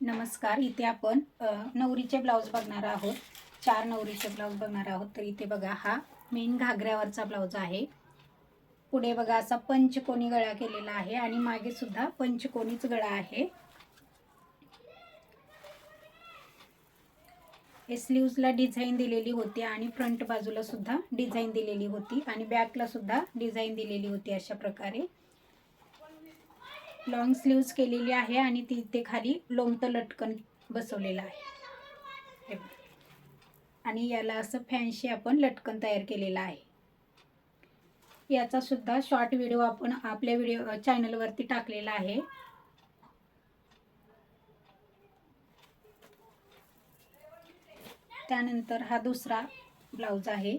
नमस्कार. इथे आपण नवरीचे ब्लाऊज बघणार आहोत. 4 नवरीचे ब्लाऊज बघणार आहोत. तर इथे बघा, हा मेन घागऱ्यावरचा ब्लाऊज आहे. पुढे बघा असा पंचकोनी गळा केलेला आहे आणि मागे सुद्धा पंचकोनीच गळा आहे. हे स्लीव्सला डिझाईन दिलेली होती आणि फ्रंट बाजूला सुद्धा डिझाईन दिलेली होती आणि बॅकला सुद्धा डिझाईन दिलेली होती. अशा प्रकारे लॉंग स्लीव्स केलेली आहे आणि तिथे खाली लोंबतं लटकन बसवलेलं आहे. आणि याला असं फॅन्सी आपण लटकन तयार केलेलं आहे. याचा सुद्धा शॉर्ट व्हिडिओ आपण आपल्या चॅनलवरती टाकलेला आहे. त्यानंतर हा दुसरा ब्लाऊज आहे.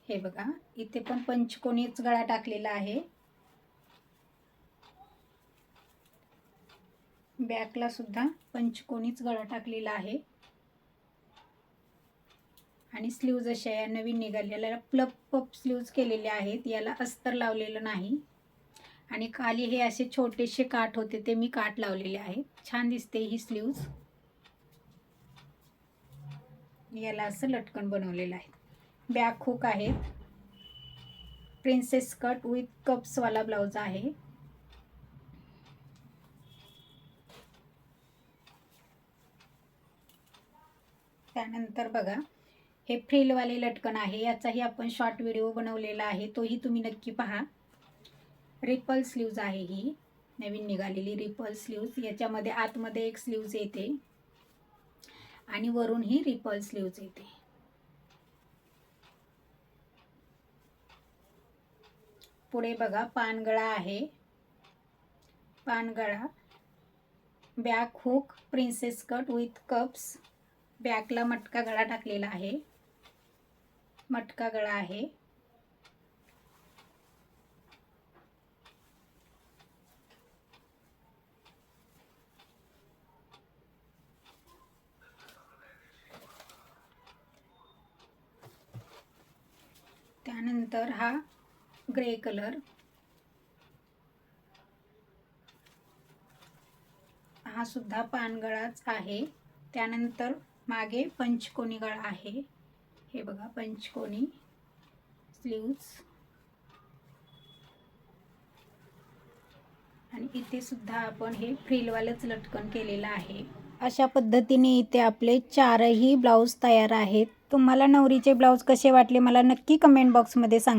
हे बघा, इथे पण पंचकोनीच गळा टाकलेला आहे. बॅकला सुद्धा पंचकोनीच गळा टाकलेला आहे आणि स्लीव्ज अशा या नवीन निघालेल्या प्लप पप स्लीव्ज केलेले आहेत. याला अस्तर लावलेलं नाही आणि खाली हे असे छोटेसे काठ होते ते मी काठ लावलेले आहेत. छान दिसते ही स्लीव्ज. याला असं लटकन बनवलेलं आहे. बॅक हुक आहे. प्रिन्सेस कट विथ कप्स वाला ब्लाऊज आहे. त्यानंतर बघा, हे फ्रिलवाले लटकन आहे. याचाही आपण शॉर्ट व्हिडिओ बनवलेला आहे, तोही तुम्ही नक्की पहा. रिपल स्लीव्ज आहे ही नवीन निघालेली रिपल स्लीव्ज. याच्यामध्ये आतमध्ये एक स्लीव्ज येते आणि वरून ही रिपल स्लीव्ज येते. पुढे बघा पानगळा आहे. पानगळा, back hook, princess cut with cups. बॅकला मटका गळा टाकलेला आहे. मटका गळा आहे. त्यानंतर हा ग्रे कलर, हा सुद्धा पानगळाच आहे. त्यानंतर मागे पंचकोनी गळा आहे. हे बघा, पंचकोनी स्लीव्ज आणि इथे सुद्धा आपण हे फ्रिलवालंच लटकन केलेलं आहे. अशा पद्धतीने इथे आपले 4ही ब्लाऊज तयार आहेत. तुम्हाला नवरीचे ब्लाऊज कसे वाटले मला नक्की कमेंट बॉक्समध्ये सांगा.